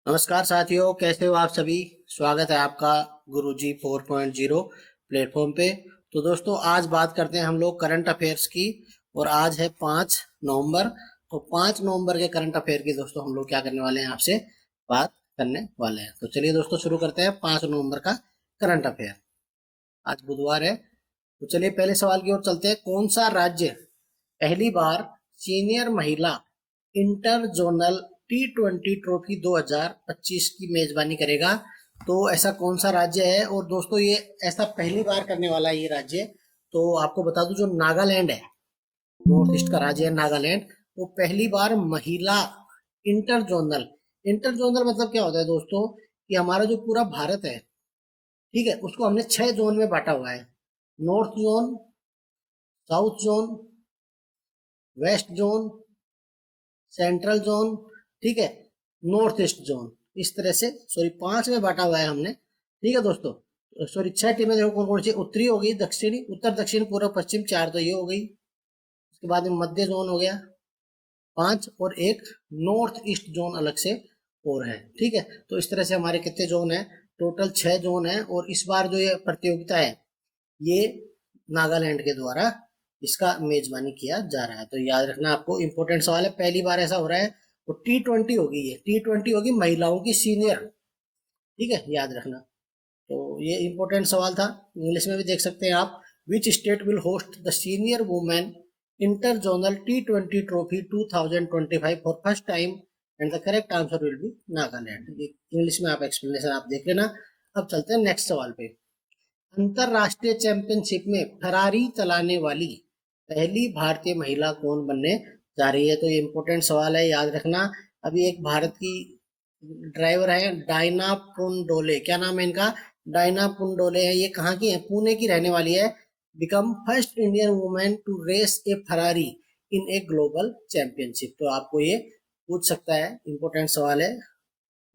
नमस्कार साथियों, कैसे हो आप सभी। स्वागत है आपका गुरुजी 4.0 प्लेटफॉर्म पे। तो दोस्तों, आज बात करते हैं हम लोग करंट अफेयर्स की। और आज है 5 नवंबर। तो 5 नवंबर के करंट अफेयर की दोस्तों हम लोग क्या करने वाले हैं, आपसे बात करने वाले हैं। तो चलिए दोस्तों, शुरू करते हैं 5 नवंबर का करंट अफेयर। आज बुधवार है, तो चलिए पहले सवाल की ओर चलते हैं। कौन सा राज्य पहली बार सीनियर महिला इंटर जोनल T20 ट्रॉफी 2025 की मेजबानी करेगा? तो ऐसा कौन सा राज्य है? और दोस्तों, ये ऐसा पहली बार करने वाला ये राज्य, तो आपको बता दूं, जो नागालैंड है, नॉर्थ ईस्ट का राज्य है नागालैंड, वो पहली बार महिला इंटर जोनल। इंटर जोनल मतलब क्या होता है दोस्तों, कि हमारा जो पूरा भारत है, ठीक है, उसको हमने 6 जोन में बांटा हुआ है। North zone, south zone, west zone, central zone, ठीक है, नॉर्थ ईस्ट जोन। इस तरह से सॉरी 5 में बांटा हुआ है हमने, ठीक है दोस्तों। सॉरी 6 टीमें देखो कौन कौन सी। उत्तरी हो गई, दक्षिणी, उत्तर दक्षिण पूर्व पश्चिम, 4 तो ये हो गई। उसके बाद में मध्य जोन हो गया 5, और एक नॉर्थ ईस्ट जोन अलग से और है, ठीक है। तो इस तरह से हमारे कितने जोन है, टोटल 6 जोन है। और इस बार जो ये प्रतियोगिता है, ये नागालैंड के द्वारा इसका मेजबानी किया जा रहा है। तो याद रखना, आपको इंपॉर्टेंट सवाल है, पहली बार ऐसा हो रहा है। और T20 होगी, ये T20 होगी महिलाओं की सीनियर, ठीक है, याद रखना। तो ये इंपॉर्टेंट सवाल था, इंग्लिश में भी देख सकते हैं आप। Which state will host the senior women inter zonal T20 trophy 2025 for first time? And the correct answer will B Nagaland. English में आप एक्सप्लेनेशन आप देख लेना। अब चलते हैं नेक्स्ट सवाल पे। अंतरराष्ट्रीय चैंपियनशिप में फरारी चलाने वाली पहली भारतीय महिला कौन बनने जा रही है? तो ये इंपॉर्टेंट सवाल है, याद रखना। अभी एक भारत की ड्राइवर है, डायना पुंडोले, क्या नाम है इनका, डायना पुंडोले है। ये कहाँ की है? पुणे की रहने वाली है। Become first Indian women to race a Ferrari in a global championship. तो आपको ये पूछ सकता है, इंपॉर्टेंट सवाल है,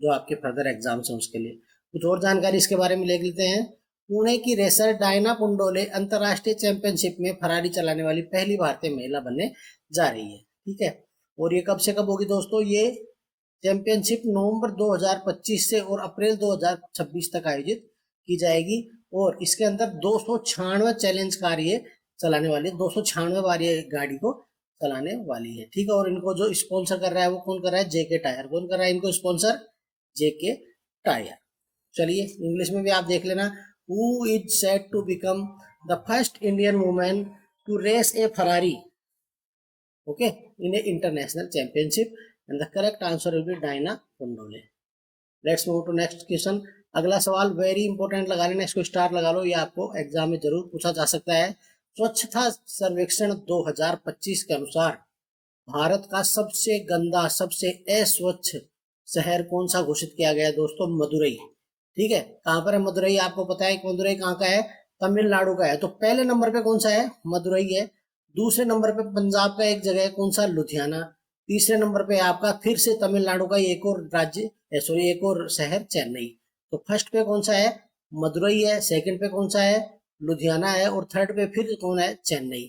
जो आपके फर्दर एग्जाम्स हैं उसके लिए। कुछ और जानकारी इसके बारे में ले लेते हैं। पुणे की रेसर डायना पुंडोले अंतरराष्ट्रीय चैंपियनशिप में फरारी चलाने वाली पहली भारतीय महिला बनने जा रही है, ठीक है। और ये कब से कब होगी दोस्तों? ये चैंपियनशिप नवंबर 2025 से और अप्रैल 2026 तक आयोजित की जाएगी। और इसके अंदर 296 चैलेंज कार ये चलाने वाली है, 296 बार ये गाड़ी को चलाने वाली है, ठीक है। और इनको जो स्पॉन्सर कर रहा है, वो कौन कर रहा है? जेके टायर। कौन कर रहा है इनको स्पॉन्सर? जेके टायर। चलिए इंग्लिश में भी आप देख लेना। Who is set to become the first Indian women to race a Ferrari, okay, in a international championship? And the correct answer will be Diana Pundole. Let's move to next question. अगला सवाल very important, लगा लेना इसको, star लगा लो, ये आपको exam में जरूर पूछा जा सकता है। स्वच्छता सर्वेक्षण 2025 के अनुसार भारत का सबसे गंदा, सबसे अस्वच्छ शहर कौन सा घोषित किया गया है दोस्तों? मदुरई, ठीक है। कहाँ पर है मदुरई? आपको पता है मदुरई कहाँ का है? तमिलनाडु का है। तो पहले नंबर पे कौन सा है? मदुरई है। दूसरे नंबर पे पंजाब का एक जगह है, कौन सा? लुधियाना। तीसरे नंबर पे आपका फिर से तमिलनाडु का एक और राज्य, सॉरी एक और शहर, चेन्नई। तो फर्स्ट पे कौन सा है? मदुरई है। सेकंड पे कौन सा है? लुधियाना है। और थर्ड पे फिर कौन है? चेन्नई।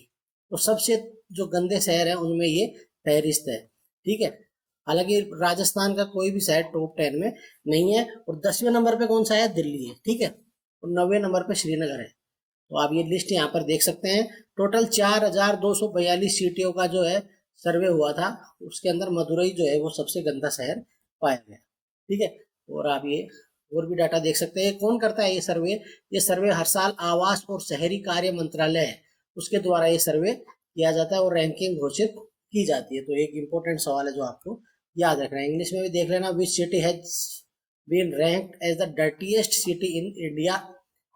तो सबसे जो गंदे शहर है उनमें ये फहरिस्त है, ठीक है। हालांकि राजस्थान का कोई भी शहर टॉप 10 में नहीं है। और 10वें नंबर पे कौन सा है? दिल्ली है, ठीक है। और 9वें नंबर पे श्रीनगर है। तो आप ये लिस्ट यहाँ पर देख सकते हैं। टोटल 4242 सीटियों का जो है सर्वे हुआ था, उसके अंदर मदुरई जो है वो सबसे गंदा शहर पाया गया, ठीक है। और आप ये और भी डाटा देख सकते हैं। कौन करता है ये सर्वे? ये सर्वे हर साल आवास और शहरी कार्य मंत्रालय है, उसके द्वारा ये सर्वे किया जाता है और रैंकिंग घोषित की जाती है। तो एक इंपॉर्टेंट सवाल है जो आपको याद रखना है। इंग्लिश में भी देख लेना। Which city has been ranked as the dirtiest city in India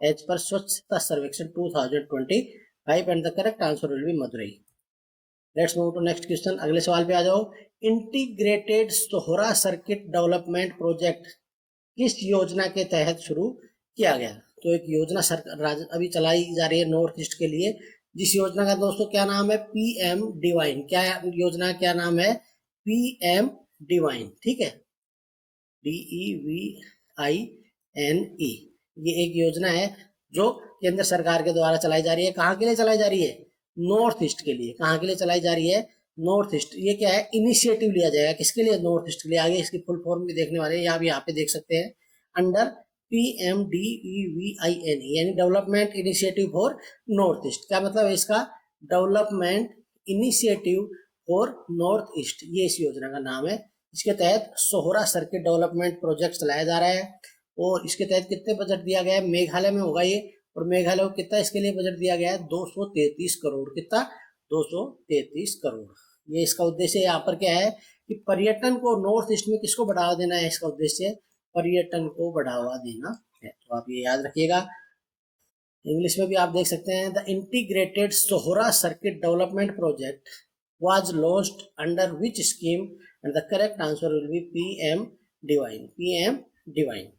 as per Swachhata Survekshan 2025? And the correct answer will be Madurai. Let's move to next question. अगले सवाल पे आ जाओ। Integrated Sohra circuit development project किस योजना के तहत शुरू किया गया? तो एक योजना सरकार अभी चलाई जा रही है नॉर्थ ईस्ट के लिए, जिस योजना का दोस्तों क्या नाम है? PM divine. क्या योजना, क्या नाम है? पीएम डिवाइन, ठीक है, DEVINE। ये एक योजना है जो केंद्र सरकार के द्वारा चलाई जा रही है। कहाँ के लिए चलाई जा रही है? नॉर्थ ईस्ट के लिए। कहाँ के लिए चलाई जा रही है? नॉर्थ ईस्ट, ये क्या है, इनिशिएटिव लिया जाएगा किसके लिए, नॉर्थ ईस्ट के लिए। आगे इसकी फुल फॉर्म भी देखने वाले हैं, आप यहाँ पे देख सकते हैं अंडर PMDEVIN, यानी development initiative for north east. क्या मतलब है इसका, development initiative for north east, ये इस योजना का नाम है। इसके तहत सोहरा सर्किट डेवलपमेंट प्रोजेक्ट चलाया जा रहा है और इसके तहत कितने बजट दिया गया है, मेघालय में होगा ये, और मेघालय को कितना इसके लिए बजट दिया गया है, 233 करोड़। कितना, 233 करोड़। ये इसका उद्देश्य यहाँ पर क्या है कि पर्यटन को नॉर्थ ईस्ट में किसको बढ़ावा देना है, इसका उद्देश्य पर्यटन को बढ़ावा देना है, तो आप ये याद रखिएगा। इंग्लिश में भी आप देख सकते हैं, the integrated Sohra circuit development project was launched under which scheme, and the correct answer will be PM DevINE, PM DevINE.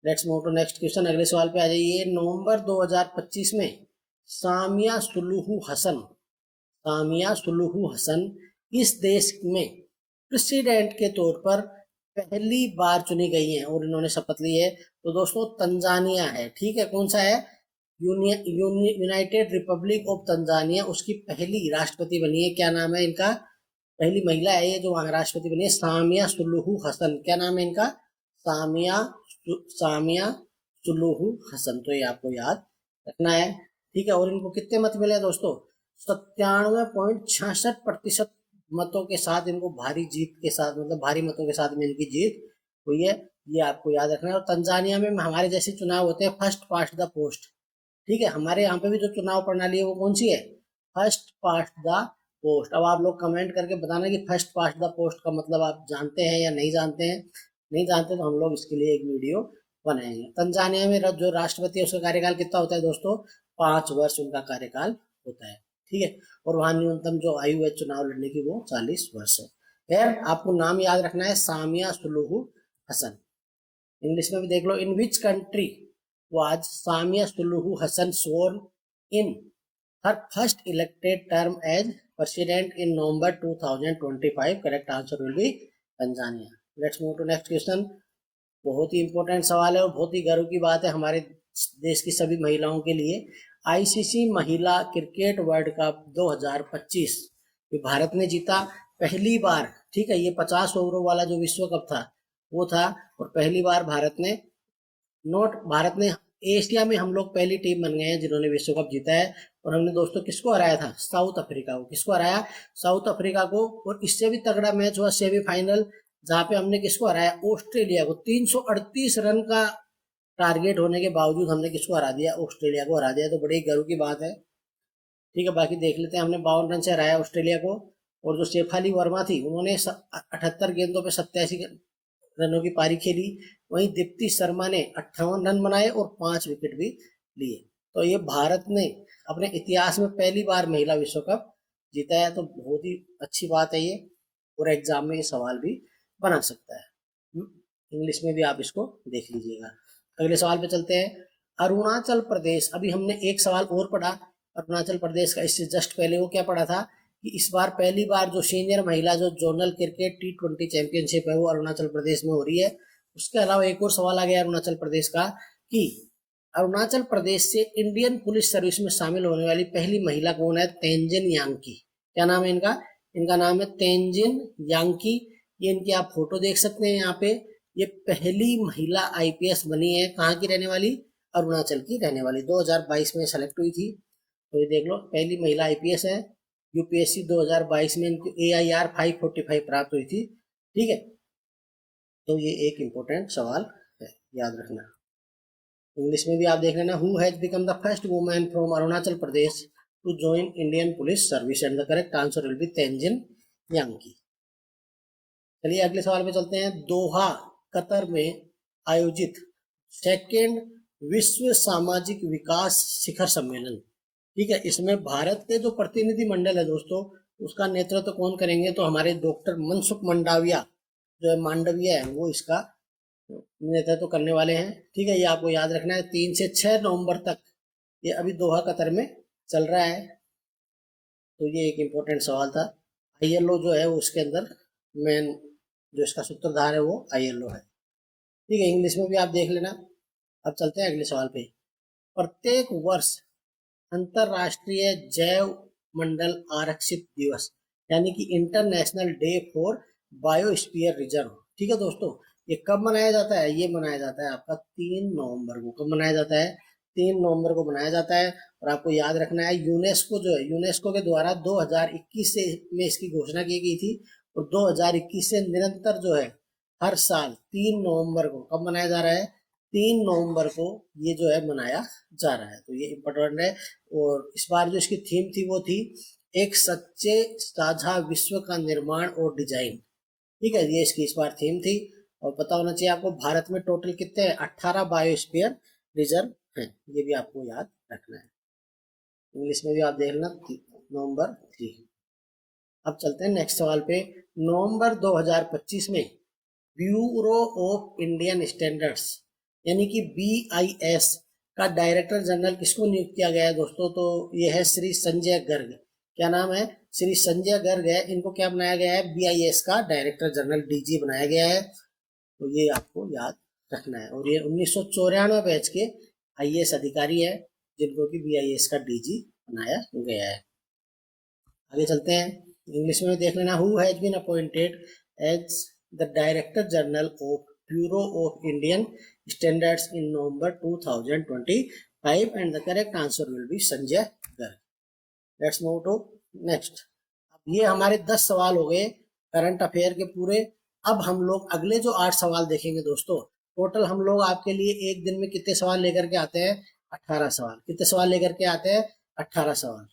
Let's move to next question, अगले सवाल पे आ जाइए। नवंबर 2025 में Samia Suluhu Hassan, Samia Suluhu Hassan इस देश में प्रेसिडेंट के तौर पर पहली बार चुनी गई हैं और इन्होंने शपथ ली है, तो दोस्तों तंजानिया है, ठीक है। कौन सा है, यूनाइटेड रिपब्लिक ऑफ तंजानिया, उसकी पहली राष्ट्रपति बनी है। क्या नाम है इनका, पहली महिला है ये जो वहां राष्ट्रपति बनी है, सामिया सुलूहू हसन। क्या नाम है इनका, सामिया सुलूहू हसन। तो ये आपको याद रखना है, ठीक है। और इनको कितने मत मिले दोस्तों, 97.66% मतों के साथ इनको भारी जीत के साथ, मतलब भारी मतों के साथ में इनकी जीत हुई है, ये आपको याद रखना है। और तंजानिया में हमारे जैसे चुनाव होते हैं फर्स्ट पास्ट द पोस्ट, ठीक है। हमारे यहाँ पे भी जो चुनाव प्रणाली है वो कौन सी है, फर्स्ट पास्ट द पोस्ट। अब आप लोग कमेंट करके बताना कि फर्स्ट पास्ट द पोस्ट का मतलब आप जानते हैं या नहीं जानते हैं। नहीं जानते तो हम लोग इसके लिए एक वीडियो बनाएंगे। तंजानिया में जो राष्ट्रपति है उसका कार्यकाल कितना होता है दोस्तों, 5 वर्ष उनका कार्यकाल होता है, ठीक है। और वहाँ न्यूनतम जो आयु है चुनाव लड़ने की वो 40 वर्ष है। खैर आपको नाम याद रखना है, सामिया सुलूहू हसन। इंग्लिश में भी देख लो, in which country was Samia Suluhu Hassan sworn in her first elected term as president in November 2025, correct answer will be Tanzania. Let's move to next question, बहुत ही इंपॉर्टेंट सवाल है और बहुत ही गर्व की बात है हमारे देश की सभी महिलाओं के लिए। ICC महिला क्रिकेट वर्ल्ड कप 2025 ये भारत ने जीता पहली बार, ठीक है। ये 50 ओवरों वाला जो विश्व कप था वो था, और पहली बार भारत ने एशिया में हम लोग पहली टीम बन गए हैं जिन्होंने विश्व कप जीता है। और हमने दोस्तों किसको हराया था, साउथ अफ्रीका को। किसको हराया, साउथ अफ्रीका को। और इससे भी तगड़ा मैच हुआ सेमीफाइनल, जहां पे हमने किसको हराया, ऑस्ट्रेलिया को। 338 रन का टारगेट होने के बावजूद हमने किसको हरा दिया, ऑस्ट्रेलिया को हरा दिया। तो बड़ी गर्व की बात है, ठीक है। बाकी देख लेते हैं, हमने 52 रन से हराया ऑस्ट्रेलिया को। और जो शेफाली वर्मा थी उन्होंने 78 गेंदों पे 87 रनों की पारी खेली। वहीं दीप्ति शर्मा ने 58 रन बनाए और 5 विकेट भी लिए। तो ये भारत ने अपने इतिहास में पहली बार महिला विश्व कप जीता है, तो बहुत ही अच्छी बात है ये। और एग्जाम में ये सवाल भी बना सकता है, इंग्लिश में भी आप इसको देख लीजिएगा। अगले सवाल पे चलते हैं, अरुणाचल प्रदेश। अभी हमने एक सवाल और पढ़ा अरुणाचल प्रदेश का, इससे जस्ट पहले वो क्या पढ़ा था कि इस बार पहली बार जो सीनियर महिला जो जोनल क्रिकेट T20 चैंपियनशिप है वो अरुणाचल प्रदेश में हो रही है। उसके अलावा एक और सवाल आ गया अरुणाचल प्रदेश का कि अरुणाचल प्रदेश से इंडियन पुलिस सर्विस में शामिल होने वाली पहली महिला कौन है, तेंजिन यांकी। क्या नाम है इनका, इनका नाम है तेंजिन यांकी। ये इनकी आप फोटो देख सकते हैं यहाँ पे। ये पहली महिला IPS बनी है, कहाँ की रहने वाली, अरुणाचल की रहने वाली। 2022 में सेलेक्ट हुई थी, तो ये देख लो पहली महिला IPS है। UPSC 2022 में इनको AIR 545 प्राप्त हुई थी, ठीक है। तो ये एक इम्पोर्टेंट सवाल है, याद रखना। इंग्लिश में भी आप देख लेना, who has become the first women from Arunachal Pradesh to join Indian police service, and the correct answer will be Tenzin Yangki. चलिए अगले सवाल पे चलते हैं, दोहा कतर में आयोजित सेकेंड विश्व सामाजिक विकास शिखर सम्मेलन, ठीक है। इसमें भारत के जो प्रतिनिधि मंडल है दोस्तों उसका नेतृत्व कौन करेंगे, तो हमारे डॉक्टर मनसुख मंडाविया जो है, मांडविया है, वो इसका नेतृत्व करने वाले हैं, ठीक है। ये आपको याद रखना है, 3 से 6 नवंबर तक ये अभी दोहा कतर में चल रहा है। तो ये एक इम्पोर्टेंट सवाल था। ILO जो है उसके अंदर मेन जो इसका सूत्रधार है वो ILO है, ठीक है। इंग्लिश में भी आप देख लेना। अब चलते हैं अगले सवाल पे, प्रत्येक वर्ष अंतरराष्ट्रीय जैव मंडल आरक्षित दिवस यानी कि international day for biosphere reserve. ठीक है दोस्तों, ये कब मनाया जाता है? ये मनाया जाता है आपका 3 नवंबर को। कब मनाया जाता है? 3 नवंबर को मनाया जाता है। और आपको याद रखना है, यूनेस्को जो है, यूनेस्को के द्वारा 2021 से में इसकी घोषणा की गई थी, और 2021 से निरंतर जो है हर साल 3 नवंबर को, कब मनाया जा रहा है? 3 नवंबर को ये जो है मनाया जा रहा है। तो ये इम्पोर्टेंट है। और इस बार जो इसकी थीम थी वो थी एक सच्चे साझा विश्व का निर्माण और डिजाइन। ठीक है, ये इसकी इस बार थीम थी। और पता होना चाहिए आपको, भारत में टोटल कितने हैं? 18 बायोस्फीयर रिजर्व हैं। ये भी आपको याद रखना है। इंग्लिश में भी आप देख लेना, नवंबर 3। अब चलते हैं नेक्स्ट सवाल पे। नवंबर 2025 में ब्यूरो ऑफ इंडियन स्टैंडर्ड्स यानी कि BIS का डायरेक्टर जनरल किसको नियुक्त किया गया है दोस्तों? तो ये है श्री संजय गर्ग। क्या नाम है? श्री संजय गर्ग है। इनको क्या बनाया गया है? BIS का डायरेक्टर जनरल, DG बनाया गया है। तो ये आपको याद रखना है। और ये 1994 बैच के IAS अधिकारी है जिनको कि BIS का DG बनाया गया है। आगे चलते हैं, इंग्लिश में देख लेना। Who has been appointed as the director general of bureau of Indian standards in November 2025 and the correct answer will be Sanjay Garg. Let's move to next. अब ये हमारे 10 सवाल हो गए करंट अफेयर के पूरे। अब हम लोग अगले जो 8 सवाल देखेंगे दोस्तों। टोटल हम लोग आपके लिए एक दिन में कितने सवाल लेकर के आते हैं? 18 सवाल। कितने सवाल लेकर के आते हैं? 18 सवाल।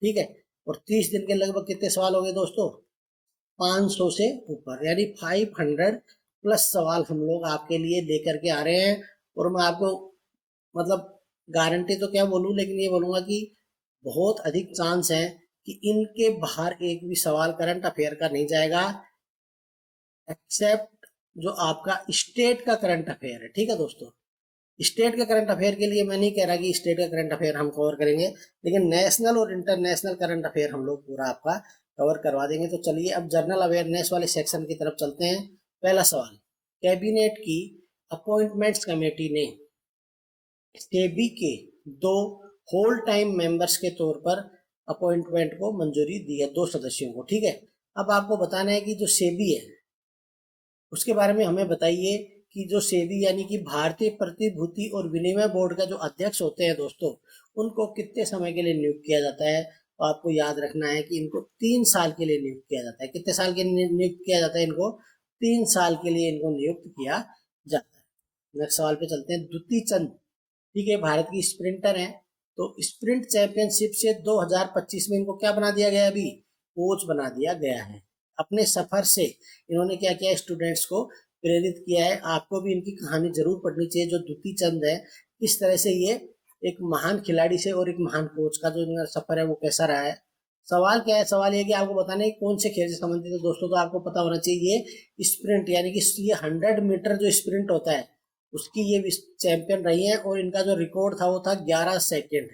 ठीक है, और 30 दिन के लगभग कितने सवाल हो गए दोस्तों? 500 से ऊपर, यानी 500 प्लस सवाल हम लोग आपके लिए लेकर के आ रहे हैं। और मैं आपको मतलब गारंटी तो क्या बोलूं, लेकिन ये बोलूंगा कि बहुत अधिक चांस है कि इनके बाहर एक भी सवाल करंट अफेयर का नहीं जाएगा, एक्सेप्ट जो आपका स्टेट का करंट अफेयर है। ठीक है दोस्तों, स्टेट के करंट अफेयर के लिए मैं नहीं कह रहा कि स्टेट का करंट अफेयर हम कवर करेंगे, लेकिन नेशनल और इंटरनेशनल करंट अफेयर हम लोग पूरा आपका कवर करवा देंगे। तो चलिए अब जनरल अवेयरनेस वाले सेक्शन की तरफ चलते हैं। पहला सवाल, कैबिनेट की अपॉइंटमेंट्स कमेटी ने सेबी के 2 होल टाइम मेंबर्स के तौर पर अपॉइंटमेंट को मंजूरी दी है, 2 सदस्यों को। ठीक है, अब आपको बताना है कि जो सेबी है उसके बारे में हमें बताइए कि जो सेबी यानी कि भारतीय प्रतिभूति और विनिमय बोर्ड का जो अध्यक्ष होते हैं दोस्तों, उनको कितने समय के लिए नियुक्त किया जाता है? तो आपको याद रखना है कि इनको 3 साल के लिए नियुक्त किया जाता है। कितने साल के लिए नियुक्त किया जाता है? इनको 3 साल के लिए इनको नियुक्त किया जाता है। नेक्स्ट सवाल पे चलते हैं। द्युति चंद, ठीक है, भारत की स्प्रिंटर है। तो स्प्रिंट चैंपियनशिप से 2025 में इनको क्या बना दिया गया? अभी कोच बना दिया गया है। अपने सफर से इन्होंने क्या किया? स्टूडेंट्स को प्रेरित किया है। आपको भी इनकी कहानी जरूर पढ़नी चाहिए, जो द्युति चंद है, किस तरह से ये एक महान खिलाड़ी से और एक महान कोच का जो इनका सफर है वो कैसा रहा है। सवाल क्या है? सवाल ये कि आपको बताना है कौन से खेल से संबंधित है दोस्तों। तो आपको पता होना चाहिए ये स्प्रिंट यानी कि ये 100 मीटर जो स्प्रिंट होता है उसकी ये चैंपियन रही है। और इनका जो रिकॉर्ड था वो था 11 सेकेंड,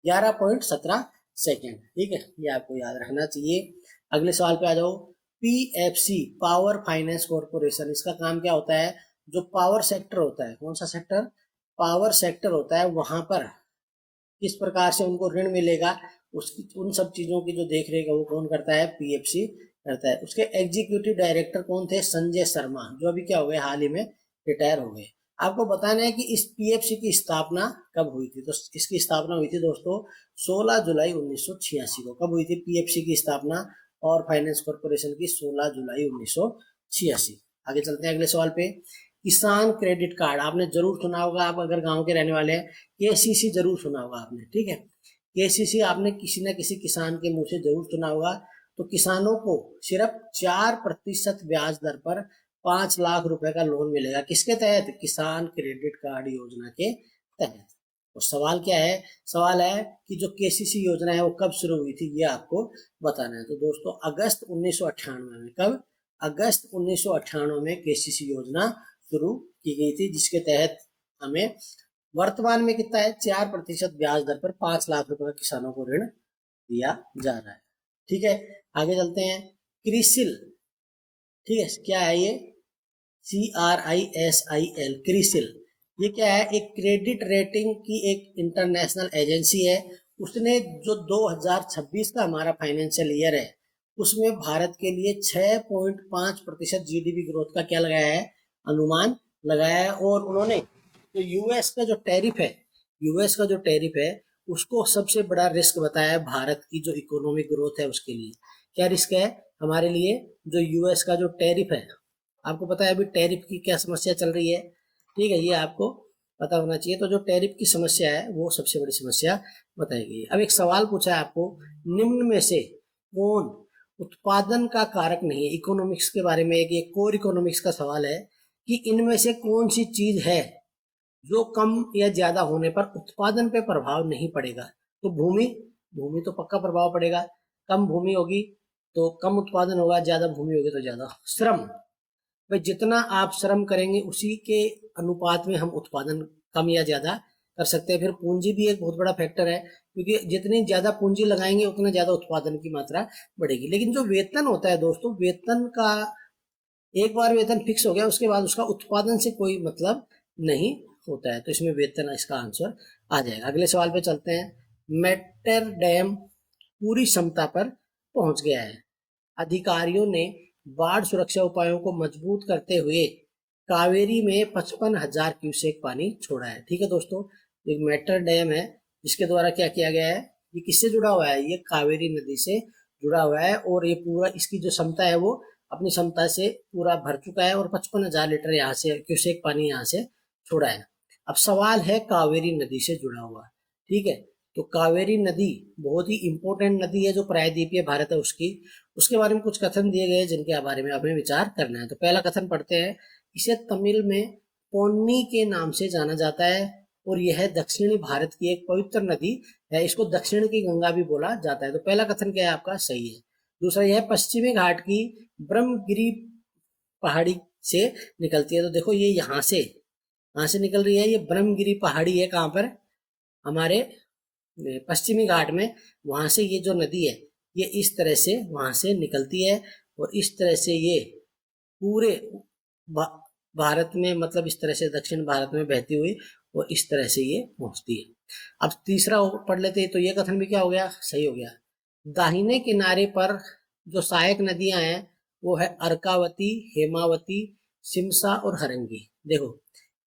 11.17 सेकेंड। ठीक है, ये आपको याद रखना चाहिए। अगले सवाल पे आ जाओ। PFC, पावर फाइनेंस कॉर्पोरेशन, इसका काम क्या होता है? जो पावर सेक्टर होता है, कौन सा सेक्टर? पावर सेक्टर होता है, वहां पर किस प्रकार से उनको ऋण मिलेगा, उसकी उन सब चीजों की जो देख रेख है वो कौन करता है? PFC करता है। उसके एग्जीक्यूटिव डायरेक्टर कौन थे? संजय शर्मा, जो अभी क्या हो गए, हाल ही में रिटायर हो गए। आपको बताना है कि इस PFC की स्थापना कब हुई थी। तो इसकी स्थापना हुई थी दोस्तों 16 जुलाई 1986 को। कब हुई थी PFC की स्थापना? और फाइनेंस कॉर्पोरेशन की 16 जुलाई 1986। आगे चलते हैं अगले सवाल पे। किसान क्रेडिट कार्ड आपने जरूर सुना होगा, आप अगर गांव के रहने वाले हैं। KCC जरूर सुना होगा आपने। ठीक है, KCC आपने किसी न किसी किसान के मुंह से जरूर सुना होगा। तो किसानों को सिर्फ 4% ब्याज दर पर 5 लाख रुपए का लोन मिलेगा। किसके तहत? किसान क्रेडिट कार्ड योजना के तहत। और सवाल क्या है? सवाल है कि जो KCC योजना है वो कब शुरू हुई थी, ये आपको बताना है। तो दोस्तों अगस्त 1998 में, कब? अगस्त 1998 में KCC योजना शुरू की गई थी, जिसके तहत हमें वर्तमान में कितना है? 4% ब्याज दर पर 5 लाख रुपए का किसानों को ऋण दिया जा रहा है। ठीक है, आगे चलते हैं। क्रिसिल, ठीक है, क्या है ये? CRISIL, क्रिसिल। ये क्या है? एक क्रेडिट रेटिंग की एक इंटरनेशनल एजेंसी है। उसने जो 2026 का हमारा फाइनेंशियल ईयर है उसमें भारत के लिए 6.5% जीडीपी ग्रोथ का क्या लगाया है, अनुमान लगाया है। और उन्होंने जो यूएस का जो टैरिफ है, यूएस का जो टैरिफ है उसको सबसे बड़ा रिस्क बताया है भारत की जो इकोनॉमिक ग्रोथ है उसके लिए। क्या रिस्क है हमारे लिए, जो यूएस का जो टैरिफ है। आपको पता है अभी टैरिफ की क्या समस्या चल रही है, ठीक है, ये आपको पता होना चाहिए। तो जो टैरिफ की समस्या है वो सबसे बड़ी समस्या बताई गई है। अब एक सवाल पूछा है आपको, निम्न में से कौन उत्पादन का कारक नहीं है। इकोनॉमिक्स के बारे में एक कोर इकोनॉमिक्स का सवाल है कि इनमें से कौन सी चीज है जो कम या ज्यादा होने पर उत्पादन पे प्रभाव नहीं पड़ेगा। तो भूमि, भूमि तो पक्का प्रभाव पड़ेगा, कम भूमि होगी तो कम उत्पादन होगा, ज्यादा भूमि होगी तो ज्यादा। श्रम, भाई जितना आप श्रम करेंगे उसी के अनुपात में हम उत्पादन कम या ज्यादा कर सकते हैं। फिर पूंजी भी एक बहुत बड़ा फैक्टर है, क्योंकि जितनी ज्यादा पूंजी लगाएंगे उतना ज्यादा उत्पादन की मात्रा बढ़ेगी। लेकिन जो वेतन होता है दोस्तों, वेतन का एक बार वेतन फिक्स हो गया उसके बाद उसका उत्पादन से कोई मतलब नहीं होता है। तो इसमें वेतन इसका आंसर आ जाएगा। अगले सवाल पे चलते हैं। मेट्टर डैम पूरी क्षमता पर पहुंच गया है। अधिकारियों ने बाढ़ सुरक्षा उपायों को मजबूत करते हुए कावेरी में 55,000 क्यूसेक पानी छोड़ा है। ठीक है दोस्तों, एक मेट्टर डैम है जिसके द्वारा क्या किया गया है, ये किससे जुड़ा हुआ है, ये कावेरी नदी से जुड़ा हुआ है। और ये पूरा इसकी जो क्षमता है वो अपनी क्षमता से पूरा भर चुका है और 55,000 लीटर यहाँ से क्यूसेक पानी यहाँ से छोड़ा है। अब सवाल है कावेरी नदी से जुड़ा हुआ, ठीक है। तो कावेरी नदी बहुत ही इंपॉर्टेंट नदी है जो प्रायद्वीपीय भारत है उसकी, उसके बारे में कुछ कथन दिए गए जिनके बारे में हमें विचार करना है। तो पहला कथन पढ़ते हैं। इसे तमिल में पोन्नी के नाम से जाना जाता है और यह दक्षिणी भारत की एक पवित्र नदी है। इसको दक्षिण की गंगा भी बोला जाता है। तो पहला कथन क्या है आपका, सही है। दूसरा, यह पश्चिमी घाट की ब्रह्मगिरी पहाड़ी से निकलती है। तो देखो ये यहाँ से निकल रही है, ये ब्रह्मगिरी पहाड़ी है कहाँ पर, हमारे पश्चिमी घाट में। वहां से ये जो नदी है ये इस तरह से वहां से निकलती है और इस तरह से ये पूरे भारत में, मतलब इस तरह से दक्षिण भारत में बहती हुई और इस तरह से ये पहुंचती है। अब तीसरा पढ़ लेते हैं। तो ये कथन भी क्या हो गया, सही हो गया। दाहिने किनारे पर जो सहायक नदियां हैं वो है अर्कावती, हेमावती, सिमसा और हरंगी। देखो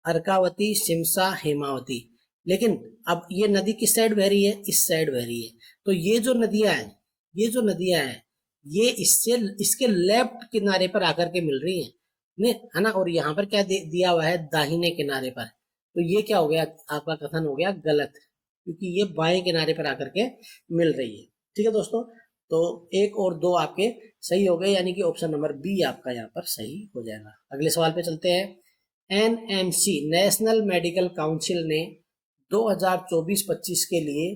अर्कावती, सिमसा, हेमावती। लेकिन अब ये नदी किस साइड बह रही है, इस साइड बह रही है। तो ये जो नदियां हैं, ये जो नदियां हैं ये इससे इसके लेफ्ट किनारे पर आकर के मिल रही हैं, ने है ना। और यहाँ पर क्या दिया हुआ है, दाहिने किनारे पर। तो ये क्या हो गया, आपका कथन हो गया गलत, क्योंकि ये बाएं किनारे पर आकर के मिल रही है। ठीक है दोस्तों, तो एक और दो आपके सही हो गए, यानी कि ऑप्शन नंबर बी आपका यहाँ पर सही हो जाएगा। अगले सवाल पे चलते हैं। एनएमसी नेशनल मेडिकल काउंसिल ने 2024-25 के लिए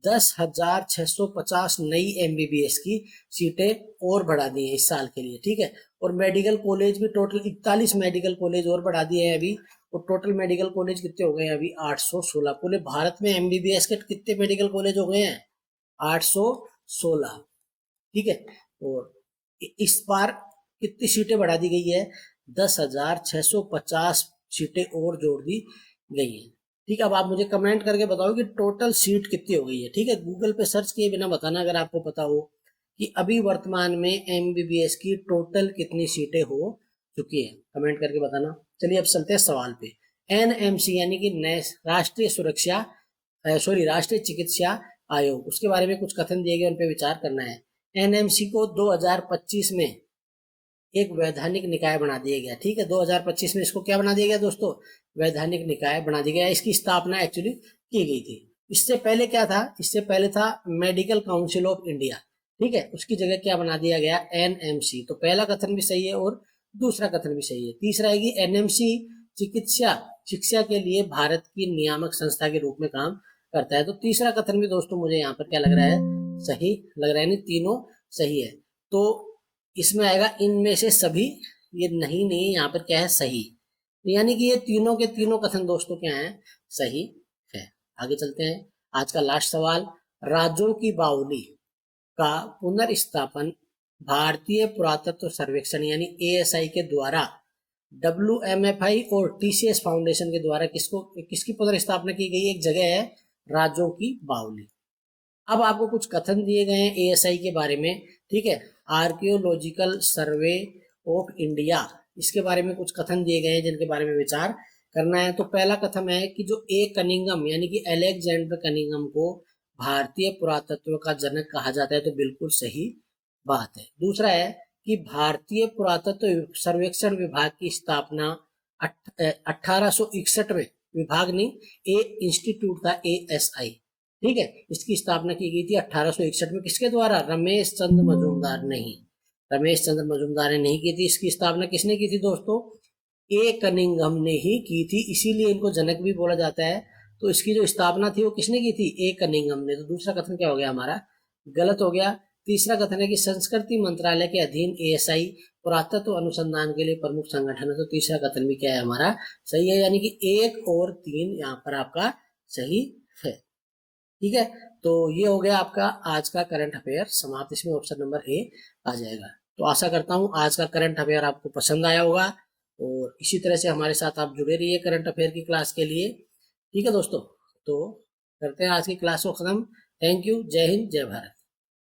10,650 नई एमबीबीएस की सीटें और बढ़ा दी हैं इस साल के लिए, ठीक है। और मेडिकल कॉलेज भी टोटल 41 मेडिकल कॉलेज और बढ़ा दिए हैं अभी। और टोटल मेडिकल कॉलेज कितने हो गए हैं अभी, 816। पूरे भारत में एमबीबीएस के कितने मेडिकल कॉलेज हो गए हैं, 816, ठीक है। और इस बार कितनी सीटें बढ़ा दी गई है, 10,650 सीटें और जोड़ दी गई है। ठीक है, अब आप मुझे कमेंट करके बताओ कि टोटल सीट कितनी हो गई है। ठीक है, गूगल पे सर्च किए बिना बताना अगर आपको पता हो कि अभी वर्तमान में एमबीबीएस की टोटल कितनी सीटें हो चुकी है, कमेंट करके बताना। चलिए अब चलते हैं सवाल पे। एनएमसी यानी कि राष्ट्रीय सुरक्षा राष्ट्रीय चिकित्सा आयोग, उसके बारे में कुछ कथन दिए गए, उन पर विचार करना है। एनएमसी को 2025 में एक वैधानिक निकाय बना दिया गया। ठीक है, 2025 में इसको क्या बना दिया गया दोस्तों, वैधानिक निकाय बना दिया गया। इसकी स्थापना एक्चुअली की गई थी। इससे पहले क्या था, इससे पहले था मेडिकल काउंसिल ऑफ इंडिया, ठीक है। उसकी जगह क्या बना दिया गया, एनएमसी। तो पहला कथन भी सही है और दूसरा कथन भी सही है। तीसरा है कि एनएमसी चिकित्सा शिक्षा के लिए भारत की नियामक संस्था के रूप में काम करता है। तो तीसरा कथन भी दोस्तों मुझे यहाँ पर क्या लग रहा है, सही लग रहा है, नहीं तीनों सही है। तो इसमें आएगा इनमें से सभी, ये नहीं यहाँ पर क्या है, सही। यानी कि ये तीनों के तीनों कथन दोस्तों क्या है, सही है। आगे चलते हैं। आज का लास्ट सवाल। राज्यों की बावली का पुनर्स्थापन भारतीय पुरातत्व सर्वेक्षण यानी एएसआई के द्वारा WMFI और TCS फाउंडेशन के द्वारा किसकी पुनर्स्थापना की गई, एक जगह है राज्यों की बावली। अब आपको कुछ कथन दिए गए हैं एएसआई के बारे में, ठीक है। आर्कियोलॉजिकल सर्वे ऑफ इंडिया, इसके बारे में कुछ कथन दिए गए हैं जिनके बारे में विचार करना है। तो पहला कथन है कि जो ए कनिंघम यानी कि अलेक्जेंडर कनिंघम को भारतीय पुरातत्व का जनक कहा जाता है, तो बिल्कुल सही बात है। दूसरा है कि भारतीय पुरातत्व सर्वेक्षण विभाग की स्थापना 1861 में, विभाग नहीं, ए इंस्टीट्यूट था, ASI, ठीक है, इसकी स्थापना की गई थी 1861 में। किसके द्वारा? रमेश चंद्र मजूमदार, नहीं, रमेश चंद्र मजूमदार ने नहीं की थी। इसकी स्थापना किसने की थी दोस्तों? ए कनिंघम ने ही की थी, इसीलिए इनको जनक भी बोला जाता है। तो इसकी जो स्थापना थी वो किसने की थी? ए कनिंघम ने। तो दूसरा कथन क्या हो गया हमारा? गलत हो गया। तीसरा कथन है कि संस्कृति मंत्रालय के अधीन ASI पुरातत्व अनुसंधान के लिए प्रमुख संगठन है। तो तीसरा कथन भी क्या है हमारा? सही है, यानी कि 1 और 3 यहाँ पर आपका सही है। ठीक है, तो ये हो गया आपका आज का करंट अफेयर समाप्त। इसमें ऑप्शन नंबर ए आ जाएगा। तो आशा करता हूँ आज का करंट अफेयर आपको पसंद आया होगा और इसी तरह से हमारे साथ आप जुड़े रहिए करंट अफेयर की क्लास के लिए। ठीक है दोस्तों, तो करते हैं आज की क्लास को खत्म। Thank you. जय हिंद, जय भारत।